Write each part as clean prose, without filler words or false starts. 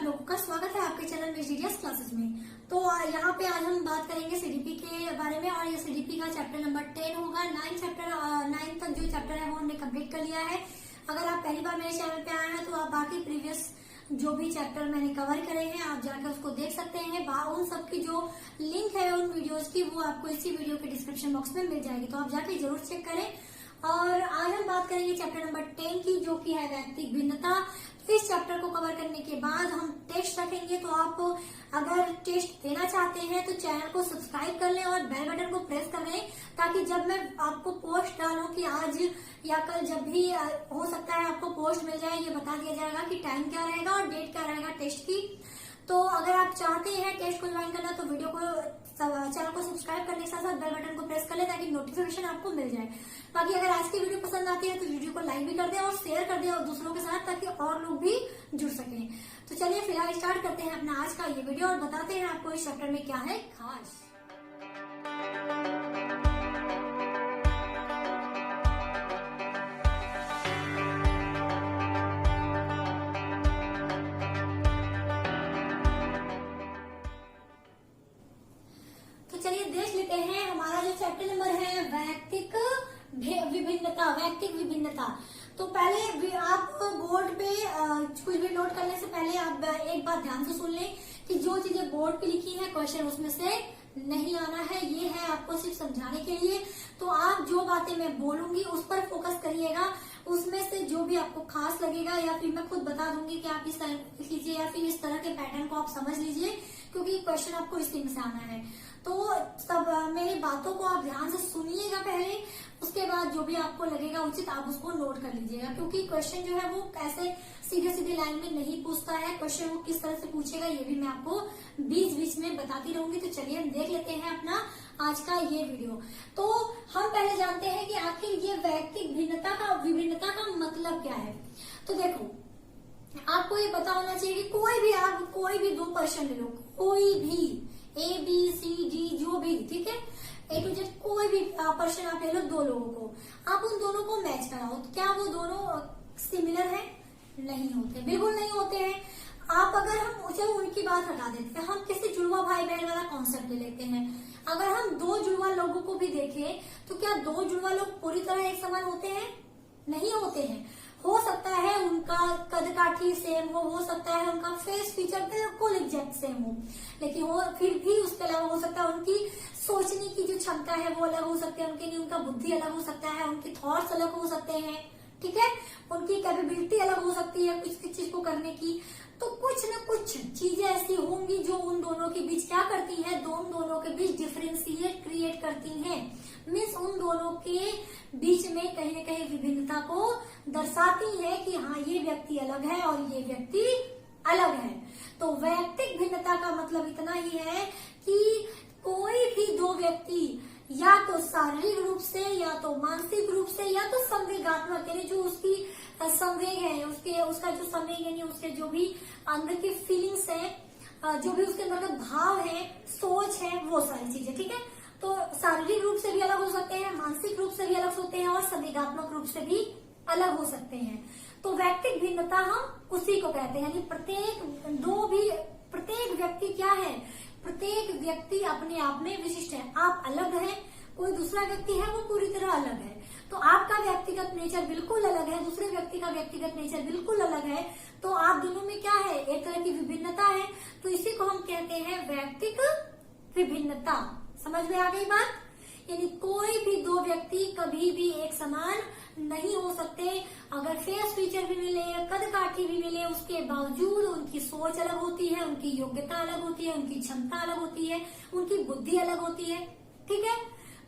लोगों का स्वागत है आपके चैनल में जीडीएस क्लासेस में। तो यहाँ पे आज हम बात करेंगे सीडीपी के बारे में और ये सीडीपी का चैप्टर नंबर 10 होगा। 9 तक जो चैप्टर है वो हमने कंप्लीट कर लिया है। अगर आप पहली बार मेरे चैनल पे आए हैं तो आप बाकी प्रीवियस जो भी चैप्टर मैंने कवर करे हैं आप जाकर उसको देख सकते हैं। उन सबकी जो लिंक है उन वीडियोज की वो आपको इसी वीडियो के डिस्क्रिप्शन बॉक्स में मिल जाएगी, तो आप जाके जरूर चेक करें। और आज हम बात करेंगे चैप्टर नंबर 10 की, जो कि है वैयक्तिक भिन्नता। इस चैप्टर को कवर करने के बाद हम टेस्ट रखेंगे, तो आप अगर टेस्ट देना चाहते हैं तो चैनल को सब्सक्राइब कर लें और बेल बटन को प्रेस कर लें, ताकि जब मैं आपको पोस्ट डालूं कि आज या कल जब भी हो सकता है आपको पोस्ट मिल जाए, ये बता दिया जाएगा कि टाइम क्या रहेगा और डेट क्या रहेगा टेस्ट की। तो अगर आप चाहते हैं टेस्ट को ज्वाइन करना तो वीडियो को चैनल को सब्सक्राइब करने के साथ साथ बेल बटन को प्रेस कर ले, ताकि नोटिफिकेशन आपको मिल जाए। बाकी अगर आज की वीडियो पसंद आती है तो वीडियो को लाइक भी कर दें और शेयर कर दें और दूसरों के साथ, ताकि और लोग भी जुड़ सकें। तो चलिए फिलहाल स्टार्ट करते हैं अपना आज का ये वीडियो और बताते हैं आपको इस चैप्टर में क्या है खास। चलिए देख लेते हैं हमारा जो चैप्टर नंबर है वैयक्तिक विभिन्नता। वैयक्तिक विभिन्नता तो पहले आप बोर्ड पे कुछ भी नोट करने से पहले आप एक बात ध्यान से सुन लें कि जो चीजें बोर्ड पे लिखी है क्वेश्चन उसमें से नहीं आना है। ये है आपको सिर्फ समझाने के लिए। तो आप जो बातें मैं बोलूंगी उस पर फोकस करिएगा। उसमें से जो भी आपको खास लगेगा या फिर मैं खुद बता दूंगी कि आप इस तरह लिख लीजिए या फिर इस तरह के पैटर्न को आप समझ लीजिए, क्योंकि क्वेश्चन आपको इसी में से आना है। तो सब मेरी बातों को आप ध्यान से सुनिएगा पहले, उसके बाद जो भी आपको लगेगा उचित आप उसको नोट कर लीजिएगा, क्योंकि क्वेश्चन जो है वो ऐसे सीधे सीधे लाइन में नहीं पूछता है। क्वेश्चन वो किस तरह से पूछेगा ये भी मैं आपको बीच बीच में बताती रहूंगी। तो चलिए हम देख लेते हैं अपना आज का ये वीडियो। तो हम पहले जानते हैं कि आखिर ये वैयक्तिक विभिन्नता का मतलब क्या है। तो देखो, आपको ये पता होना चाहिए कि कोई भी दो पर्सन ले लो, कोई भी A B C D जो भी, ठीक है, A to Z कोई भी पर्सन आप ले लो, दो लोगों को, आप उन दोनों को मैच कराओ, तो क्या वो दोनों सिमिलर है? नहीं होते, बिल्कुल नहीं होते हैं। आप अगर हम चलो उनकी बात हटा देते हैं, हम किसी जुड़वा भाई बहन वाला कॉन्सेप्ट ले लेते हैं। अगर हम दो जुड़वा लोगों को भी देखें तो क्या दो जुड़वा लोग पूरी तरह एक समान होते हैं? नहीं होते हैं। हो सकता है उनका कद काठी सेम हो सकता है उनका फेस फीचर बिल्कुल एग्जैक्ट सेम हो, लेकिन फिर भी उसके अलावा हो सकता है उनकी सोचने की जो क्षमता है वो अलग हो सकती है, उनके लिए उनका बुद्धि अलग हो सकता है, उनके थॉट्स अलग हो सकते हैं, ठीक है, उनकी कैपेबिलिटी अलग हो सकती है कुछ चीज को करने की। तो कुछ न कुछ चीजें ऐसी होंगी जो उन दोनों के बीच क्या करती है, दोनों के बीच डिफरेंशिएट क्रिएट करती हैं। मीन्स उन दोनों के बीच में कहीं न कहीं विभिन्नता को दर्शाती है कि हाँ ये व्यक्ति अलग है और ये व्यक्ति अलग है। तो वैयक्तिक भिन्नता का मतलब इतना ही है कि कोई भी दो व्यक्ति या तो शारीरिक रूप से या तो मानसिक रूप से या तो संवेगात्मक, यानी जो उसकी संवेग है, उसका जो संवेग यानी उसके जो भी अंदर की फीलिंग्स है, जो भी उसके अंदर का भाव है, सोच है, वो सारी चीजें, ठीक है। तो शारीरिक रूप से भी अलग हो सकते हैं, मानसिक रूप से भी अलग होते हैं और संवेगात्मक रूप से भी अलग हो सकते हैं। तो वैयक्तिक भिन्नता हम उसी को कहते हैं, यानी प्रत्येक व्यक्ति क्या है, प्रत्येक व्यक्ति अपने आप में विशिष्ट है। आप अलग हैं, कोई दूसरा व्यक्ति है वो पूरी तरह अलग है। तो आपका व्यक्तिगत नेचर बिल्कुल अलग है, दूसरे व्यक्ति का व्यक्तिगत नेचर बिल्कुल अलग है। तो आप दोनों में क्या है, एक तरह की विभिन्नता है। तो इसी को हम कहते हैं वैयक्तिक विभिन्नता। समझ में आ गई बात? यानी कोई भी दो व्यक्ति कभी भी एक समान नहीं हो सकते। अगर फेस फीचर भी मिले, कद काठी भी मिले, उसके बावजूद उनकी सोच अलग होती है, उनकी योग्यता अलग होती है, उनकी क्षमता अलग होती है, उनकी बुद्धि अलग होती है, ठीक है।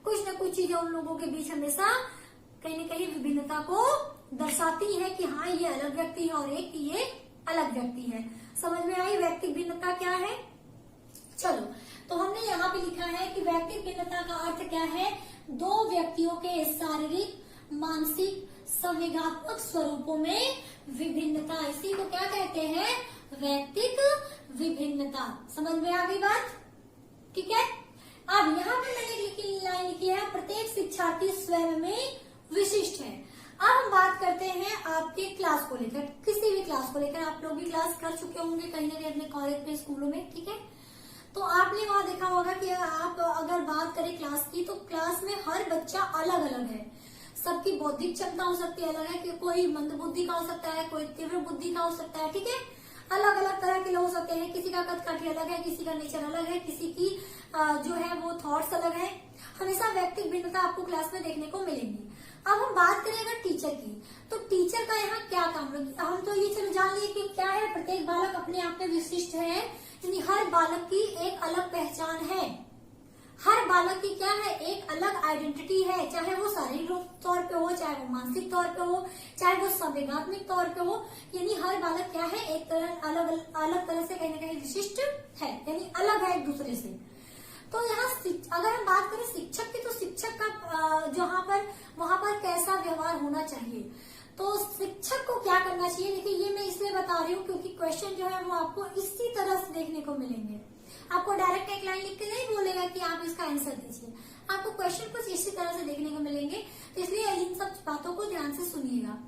कुछ न कुछ चीजें उन लोगों के बीच हमेशा कहीं न कहीं विभिन्नता को दर्शाती है कि हाँ ये अलग व्यक्ति है और एक ये अलग व्यक्ति है। समझ में आई वैयक्तिक भिन्नता क्या है? चलो, तो हमने यहाँ पे लिखा है कि वैयक्तिक भिन्नता का अर्थ क्या है, दो व्यक्तियों के शारीरिक, मानसिक, संवेगात्मक स्वरूपों में विभिन्नता। इसी को क्या कहते हैं, वैयक्तिक विभिन्नता। समझ में आ गई बात? ठीक है। अब यहाँ पे मैंने लाइन लिखी है, प्रत्येक शिक्षार्थी स्वयं में विशिष्ट है। अब हम बात करते हैं आपके क्लास को लेकर, किसी भी क्लास को लेकर। आप लोग भी क्लास कर चुके होंगे कहीं ना कहीं अपने कॉलेज में, स्कूलों में, ठीक है। तो आपने वहां देखा होगा कि आप अगर बात करें क्लास की, तो क्लास में हर बच्चा अलग अलग है। सबकी बौद्धिक क्षमता हो सकती है अलग है, कि कोई मंद बुद्धि का हो सकता है, कोई तीव्र बुद्धि का हो सकता है, ठीक है। अलग अलग तरह के लोग हो सकते हैं, किसी का कद काठी अलग है, किसी का नेचर अलग है, किसी की जो है वो थॉट्स अलग है। हमेशा व्यक्तिगत भिन्नता आपको क्लास में देखने को मिलेंगी। अब हम बात करें अगर टीचर की, तो टीचर का यहाँ क्या काम है। हम तो ये चलो जान लिए कि क्या है, प्रत्येक बालक अपने आप में विशिष्ट है, यानी हर बालक की एक अलग पहचान है। हर बालक की क्या है, एक अलग आइडेंटिटी है, चाहे वो शारीरिक तौर पे हो, चाहे वो मानसिक तौर पे हो, चाहे वो संवेगात्मक तौर पे हो। यानी हर बालक क्या है, एक तरह अलग तरह से कहीं ना कहीं विशिष्ट है, यानी अलग है एक दूसरे से। तो यहाँ अगर हम बात करें शिक्षक की, तो शिक्षक का वहां पर कैसा व्यवहार होना चाहिए। तो शिक्षक को क्या करना चाहिए, देखिए ये मैं इसलिए बता रही हूँ क्योंकि क्वेश्चन जो है वो आपको इसी तरह से देखने को मिलेंगे। आपको डायरेक्ट एक लाइन लिख के नहीं बोलेगा कि आप इसका आंसर दीजिए, आपको क्वेश्चन कुछ इसी तरह से देखने को मिलेंगे। तो इसलिए इन सब बातों को ध्यान से सुनिएगा।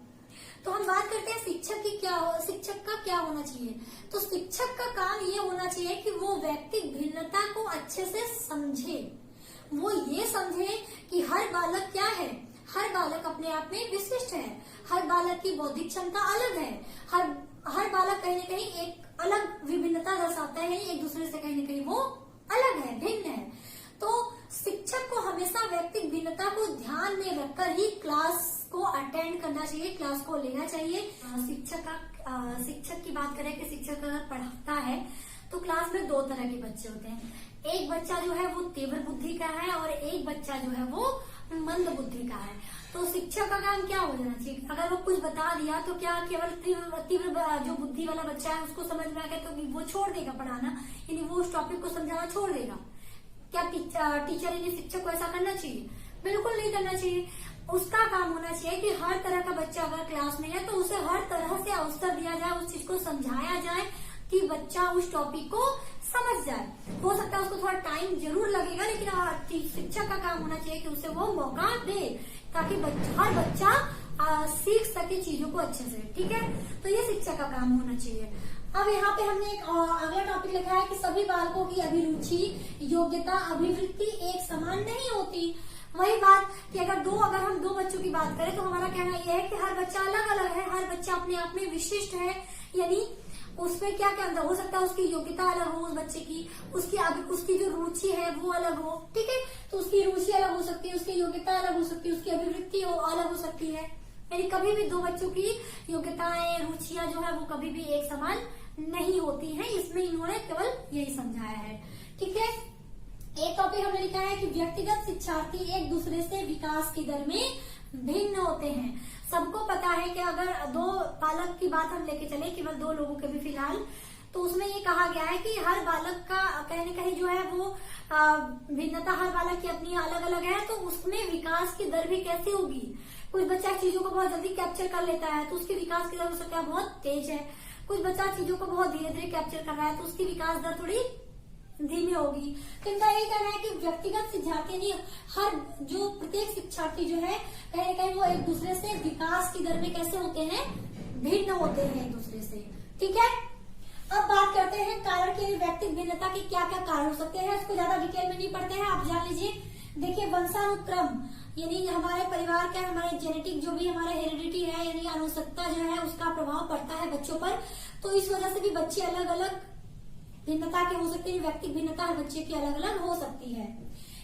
तो हम बात करते हैं शिक्षक का क्या होना चाहिए। तो शिक्षक का काम ये होना चाहिए कि वो व्यक्तिगत भिन्नता को अच्छे से समझे। वो ये समझे कि हर बालक क्या है, हर बालक अपने आप में विशिष्ट है, हर बालक की बौद्धिक क्षमता अलग है, हर बालक कहीं न कहीं एक अलग विभिन्नता दर्शाता है, एक दूसरे से कहीं न कहीं वो अलग है, भिन्न है। तो शिक्षक को हमेशा व्यक्तिगत भिन्नता को ध्यान में रखकर ही क्लास को अटेंड करना चाहिए, क्लास को लेना चाहिए। शिक्षक की बात करें कि शिक्षक अगर पढ़ाता है तो क्लास में दो तरह के बच्चे होते हैं। एक बच्चा जो है वो तीव्र बुद्धि का है और एक बच्चा जो है वो मंद बुद्धि का है। तो शिक्षक का काम क्या हो जाना चाहिए, अगर वो कुछ बता दिया तो क्या केवल तीव्र जो बुद्धि वाला बच्चा है उसको समझ में आ गया तो वो छोड़ देगा पढ़ाना, यानी वो उस टॉपिक को समझाना छोड़ देगा। क्या टीचर यानी शिक्षक को ऐसा करना चाहिए? बिल्कुल नहीं करना चाहिए। उसका काम होना चाहिए कि हर तरह का बच्चा अगर क्लास में है तो उसे हर तरह से अवसर दिया जाए, उस चीज को समझाया जाए कि बच्चा उस टॉपिक को समझ जाए। हो सकता है उसको थोड़ा टाइम जरूर लगेगा, लेकिन शिक्षक का काम होना चाहिए कि उसे वो मौका दे ताकि हर बच्चा सीख सके चीजों को अच्छे से, ठीक है। तो ये शिक्षक का काम होना चाहिए। अब यहाँ पे हमने एक अगला टॉपिक लिखा है कि सभी बालकों की अभिरुचि, योग्यता, अभिवृत्ति एक समान नहीं होती। वही बात कि अगर हम दो बच्चों की बात करें तो हमारा कहना यह है कि हर बच्चा अलग अलग है, हर बच्चा अपने आप में विशिष्ट है, यानी उसमें क्या क्या अंदर हो सकता है, उसकी योग्यता अलग हो उस बच्चे की, उसकी जो रुचि है वो अलग हो, ठीक है। तो उसकी रुचि अलग हो सकती है, उसकी योग्यता अलग हो सकती है, उसकी अभिवृत्ति अलग हो सकती है। यानी कभी भी दो बच्चों की योग्यताएं, रुचियां जो है वो कभी भी एक समान नहीं होती है। इसमें इन्होंने केवल यही समझाया है, ठीक है। एक टॉपिक हमने लिखा है कि व्यक्तिगत शिक्षार्थी एक दूसरे से विकास की दर में भिन्न होते हैं। सबको पता है कि अगर दो बालक की बात हम लेके चले, केवल दो लोगों के भी फिलहाल, तो उसमें ये कहा गया है कि हर बालक का कहीं न कहीं जो है वो भिन्नता, हर बालक की अपनी अलग अलग है। तो उसमें विकास की दर भी कैसी होगी। कुछ बच्चा चीजों को बहुत जल्दी कैप्चर कर लेता है तो उसकी विकास की दर हो सकता है बहुत तेज है। कुछ बच्चा चीजों को बहुत धीरे धीरे कैप्चर कर रहा है तो उसकी विकास दर थोड़ी धीमी होगी। तो इनका यही कहना है कि व्यक्तिगत शिक्षार्थी हर जो प्रत्येक शिक्षार्थी जो है कहीं न कहीं वो एक दूसरे से विकास की दर में कैसे होते हैं, भिन्न होते हैं एक दूसरे से, ठीक है। अब बात करते हैं कारण की, व्यक्तिगत भिन्नता के क्या क्या कारण हो सकते हैं। इसको ज्यादा डिटेल में नहीं पढ़ते हैं, आप जान लीजिए। देखिए वंशानुक्रम, यानी हमारे परिवार का, हमारे जेनेटिक जो भी हमारा हेरिडिटी है, यानी अनुवंशिकता जो है उसका प्रभाव पड़ता है बच्चों पर। तो इस वजह से भी बच्चे अलग अलग भिन्नता के हो सकते हैं, व्यक्तिगत भिन्नता हर बच्चे की अलग अलग हो सकती है।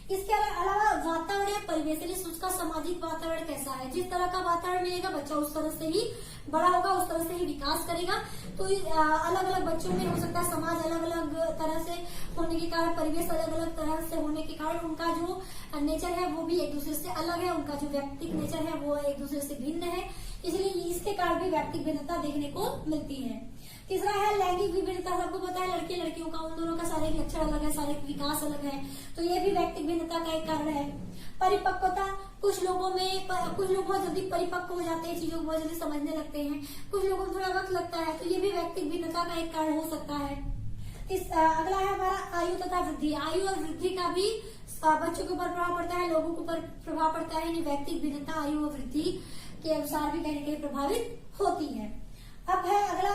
इसके अलावा वातावरण या परिवेश, यानी उसका सामाजिक वातावरण कैसा है। जिस तरह का वातावरण मिलेगा बच्चा उस तरह से ही बड़ा होगा, उस तरह से ही विकास करेगा। तो अलग अलग बच्चों में हो सकता है समाज अलग अलग तरह से होने के कारण, परिवेश अलग अलग तरह से होने के कारण उनका जो नेचर है वो भी एक दूसरे से अलग है, उनका जो व्यक्तिगत नेचर है वो एक दूसरे से भिन्न है। इसलिए इसके कारण भी व्यक्तिगत भिन्नता देखने को मिलती है। तीसरा है लैंगिक विभिन्नता। सबको पता है लड़के लड़कियों का, उन दोनों का शारीरिक लक्षण अलग है, शारीरिक विकास अलग है, तो ये भी व्यक्तिगत भिन्नता का एक कारण है। परिपक्वता, कुछ लोग बहुत जल्दी परिपक्व हो जाते हैं, चीजों को बहुत जल्दी समझने लगते हैं, कुछ लोगों को थोड़ा वक्त लगता है, तो ये भी व्यक्तिगत भिन्नता का एक कारण हो सकता है। अगला है हमारा आयु तथा वृद्धि। आयु और वृद्धि का भी बच्चों के ऊपर प्रभाव पड़ता है, लोगों के ऊपर प्रभाव पड़ता है। व्यक्तिगत भिन्नता आयु और वृद्धि के अनुसार भी कहीं न कहीं प्रभावित होती है। अब है अगला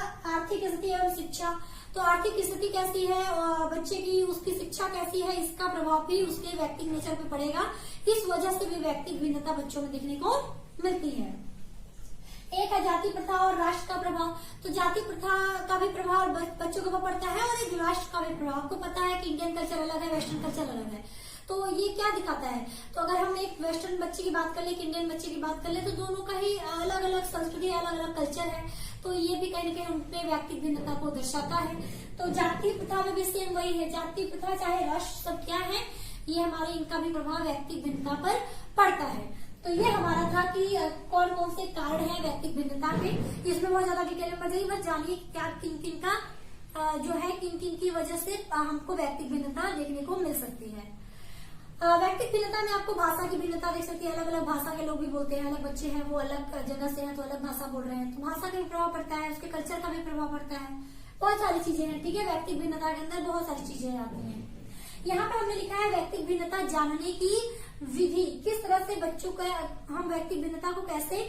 आर्थिक स्थिति एवं शिक्षा। तो आर्थिक स्थिति कैसी है, बच्चे की उसकी शिक्षा कैसी है, इसका प्रभाव भी उसके व्यक्तिगत नेचर पे पड़ेगा। इस वजह से भी व्यक्तिगत भिन्नता बच्चों में देखने को मिलती है। एक है जाति प्रथा और राष्ट्र का प्रभाव। तो जाति प्रथा का भी प्रभाव बच्चों के ऊपर पड़ता है और एक राष्ट्र का भी प्रभाव। आपको पता है कि इंडियन कल्चर अलग है, वेस्टर्न कल्चर अलग है। तो ये क्या दिखाता है, तो अगर हम एक वेस्टर्न बच्चे की बात कर ले, एक इंडियन बच्चे की बात कर ले, तो दोनों का ही अलग अलग संस्कृति, अलग अलग कल्चर है। तो ये भी कहीं न कहीं उनके व्यक्तिगत भिन्नता को दर्शाता है। तो जाति प्रथा में भी सेम वही है, जाति प्रथा चाहे राष्ट्र सब क्या है, ये हमारे इनका भी प्रभाव व्यक्तिगत भिन्नता पर पड़ता है। तो ये हमारा था कि कौन कौन से कारण है व्यक्तिगत भिन्नता के। इसमें बहुत ज्यादा डिटेल में बताइए, बस जानिए क्या किन किन का जो है किन किन की वजह से हमको व्यक्तिगत भिन्नता देखने को मिल सकती है। व्यक्तिगत भिन्नता में आपको भाषा की भिन्नता देख सकती है। अलग अलग भाषा के लोग भी बोलते हैं, अलग बच्चे हैं वो अलग जगह से हैं तो अलग भाषा बोल रहे हैं, तो भाषा का भी प्रभाव पड़ता है, उसके कल्चर का भी प्रभाव पड़ता है। बहुत सारी चीजें हैं, ठीक है। व्यक्तिगत भिन्नता के अंदर बहुत सारी चीजें आती हैं। यहाँ पे हमने लिखा है व्यक्तिगत भिन्नता जानने की विधि। किस तरह से बच्चों को हम व्यक्तिगत भिन्नता को कैसे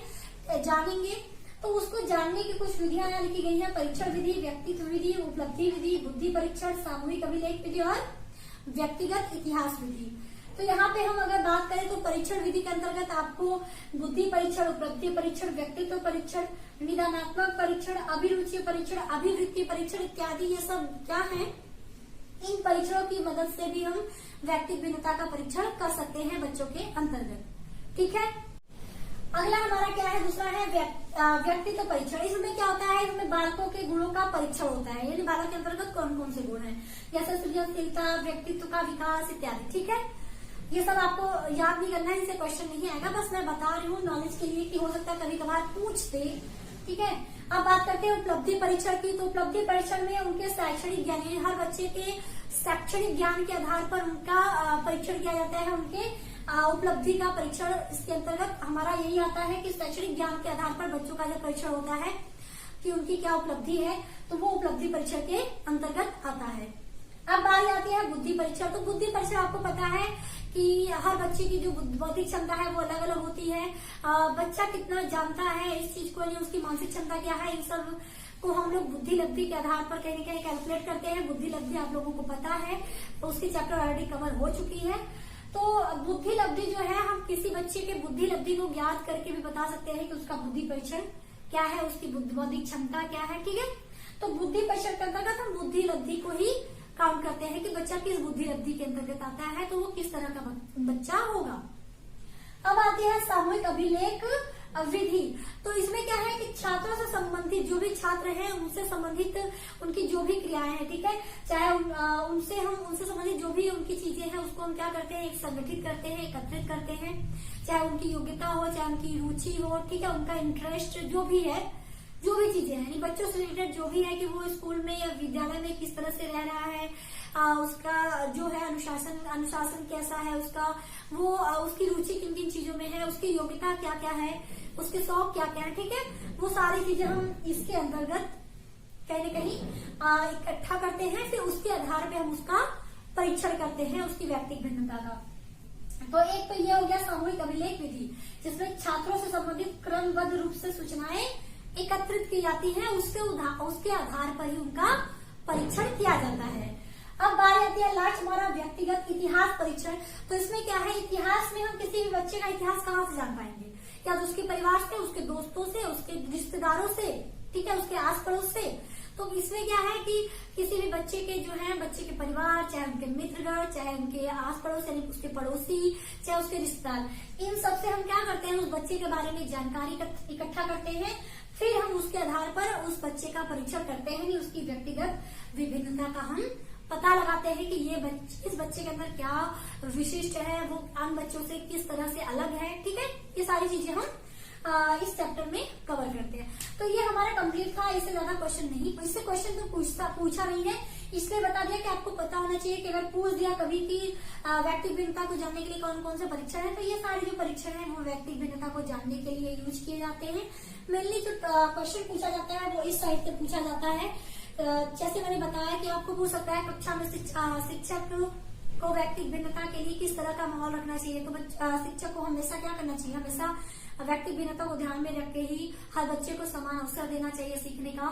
जानेंगे, तो उसको जानने की कुछ विधियां यहाँ लिखी गई है। परीक्षण विधि, व्यक्तित्व विधि, उपलब्धि विधि, बुद्धि परीक्षण, सामूहिक अभिलेख विधि और व्यक्तिगत इतिहास विधि। तो यहाँ पे हम अगर बात करें तो परीक्षण विधि के अंतर्गत आपको बुद्धि परीक्षण, उपलब्धि परीक्षण, व्यक्तित्व परीक्षण, निदानात्मक परीक्षण, अभिरुचि परीक्षण, अभिवृत्ति परीक्षण इत्यादि ये सब क्या है, इन परीक्षणों की मदद से भी हम व्यक्तिगत भिन्नता का परीक्षण कर सकते हैं बच्चों के अंतर्गत। ठीक है। अगला हमारा क्या है, दूसरा है व्यक्तित्व परीक्षण। इसमें क्या होता है, इसमें बालकों के गुणों का परीक्षण होता है, यानी बालक के अंतर्गत कौन कौन से गुण हैं, जैसे सृजनशीलता, व्यक्तित्व का विकास इत्यादि। ठीक है, ये सब आपको याद नहीं करना है, इनसे क्वेश्चन नहीं आएगा, बस मैं बता रही हूँ नॉलेज के लिए कि हो सकता है कभी कभार पूछ दे। ठीक है। अब बात करते हैं उपलब्धि परीक्षण की। तो उपलब्धि परीक्षण में उनके शैक्षणिक ज्ञान, हर बच्चे के शैक्षणिक ज्ञान के आधार पर उनका परीक्षण किया जाता है, उनके उपलब्धि का परीक्षण। इसके अंतर्गत हमारा यही आता है कि शैक्षणिक ज्ञान के आधार पर बच्चों का जब परीक्षण होता है कि उनकी क्या उपलब्धि है, तो वो उपलब्धि परीक्षण के अंतर्गत आता है। अब बारी आती है बुद्धि परीक्षण। तो बुद्धि परीक्षण आपको पता है कि हर बच्चे की जो बौद्धिक क्षमता है वो अलग अलग होती है। बच्चा कितना जानता है इस चीज को, उसकी मानसिक क्षमता क्या है, इन सब को हम लोग बुद्धि लब्धि के आधार पर कहीं न कहीं कैलकुलेट करते हैं। बुद्धि लब्धि आप लोगों को पता है, तो उसकी चैप्टर ऑलरेडी कवर हो चुकी है। तो बुद्धि लब्धि जो है, हम किसी बच्चे के बुद्धि लब्धि को ज्ञात करके भी बता सकते हैं कि उसका बुद्धि परीक्षण क्या है, उसकी बौद्धिक क्षमता क्या है। ठीक है। तो बुद्धि परीक्षण के अंतर्गत हम बुद्धि लब्धि को ही काउंट करते हैं कि बच्चा किस बुद्धि लब्धि के अंतर्गत आता है, तो वो किस तरह का बच्चा होगा। अब आती है सामूहिक अभिलेख विधि। तो इसमें क्या है कि छात्रों से संबंधित जो भी छात्र हैं उनसे संबंधित उनकी जो भी क्रियाएं हैं, ठीक है, चाहे उनसे संबंधित जो भी उनकी चीजें हैं उसको हम क्या करते हैं, एक संगठित करते हैं, एकत्रित करते हैं। चाहे उनकी योग्यता हो, चाहे उनकी रुचि हो, ठीक है, उनका इंटरेस्ट जो भी है, जो भी चीजें हैं, बच्चों से रिलेटेड जो भी है कि वो स्कूल में या विद्यालय में किस तरह से रह रहा है, उसका जो है अनुशासन कैसा है, उसका वो उसकी रुचि किन किन चीजों में है, उसकी योग्यता क्या क्या है, उसके शौक क्या क्या है। ठीक है, वो सारी चीजें हम इसके अंतर्गत कहीं न कहीं इकट्ठा करते हैं, फिर उसके आधार पे हम उसका परीक्षण करते हैं, उसकी व्यक्तिगत भिन्नता का। तो एक तो ये हो गया सामूहिक अभिलेख विधि, जिसमें छात्रों से संबंधित क्रमबद्ध रूप से सूचनाएं एकत्रित की जाती है, उसके आधार पर ही उनका परीक्षण किया जाता है। अब बारी आती है लास्ट हमारा व्यक्तिगत इतिहास परीक्षण। तो इसमें क्या है, इतिहास में हम किसी भी बच्चे का इतिहास कहाँ से जान पाएंगे, या तो उसके परिवार से, उसके दोस्तों से, उसके रिश्तेदारों से, ठीक है, उसके आस पड़ोस से। तो इसमें क्या है कि किसी भी बच्चे के जो है, बच्चे के परिवार, चाहे उनके मित्रगण, चाहे उनके आस पड़ोस यानी उसके पड़ोसी, चाहे उसके रिश्तेदार, इन सबसे हम क्या करते हैं, उस बच्चे के बारे में जानकारी इकट्ठा करते हैं, फिर हम उसके आधार पर उस बच्चे का परीक्षण करते हैं कि उसकी व्यक्तिगत विभिन्नता का हम पता लगाते हैं कि ये इस बच्चे के अंदर क्या विशिष्ट है, वो आम बच्चों से किस तरह से अलग है। ठीक है, ये सारी चीजें हम इस चैप्टर में कवर करते हैं। तो ये हमारा कंप्लीट था, इससे ज्यादा क्वेश्चन नहीं, इससे क्वेश्चन तो पूछा नहीं है, इसलिए बता दिया कि आपको पता होना चाहिए कि अगर पूछ दिया कभी कि व्यक्तिगत भिन्नता को जानने के लिए कौन कौन से परीक्षण है, तो ये सारे जो परीक्षण है वो व्यक्तिगत भिन्नता को जानने के लिए यूज किए जाते हैं। मेनली जो क्वेश्चन पूछा जाता है वो इस साइड से पूछा जाता है। जैसे मैंने बताया कि आपको पूछ सकता है कक्षा में शिक्षक को व्यक्तिगत भिन्नता के लिए किस तरह का माहौल रखना चाहिए। तो शिक्षक को हमेशा क्या करना चाहिए, हमेशा व्यक्तिगत भिन्नता को ध्यान में रख के ही हर बच्चे को समान अवसर देना चाहिए सीखने का।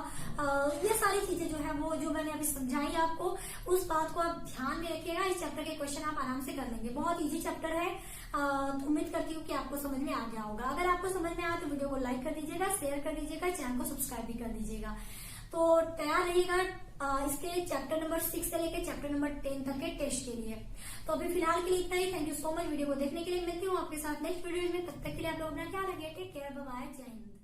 ये सारी चीजें जो है वो जो मैंने अभी समझाई आपको, उस बात को आप ध्यान में रखिएगा। इस चैप्टर के क्वेश्चन आप आराम से कर लेंगे, बहुत इजी चैप्टर है। उम्मीद करती हूँ कि आपको समझ में आ गया होगा। अगर आपको समझ में आया तो वीडियो को लाइक कर दीजिएगा, शेयर कर दीजिएगा, चैनल को सब्सक्राइब भी कर दीजिएगा। तो तैयार रहिएगा इसके चैप्टर नंबर 6 से लेकर चैप्टर नंबर 10 तक के टेस्ट के लिए। तो अभी फिलहाल के लिए इतना ही। Thank you so much video को देखने के लिए। मिलती हूँ आपके साथ नेक्स्ट वीडियो में, तब तक के लिए आप लोग अपना ख्याल रखिए। टेक केयर, बाय बाय, जय हिंद।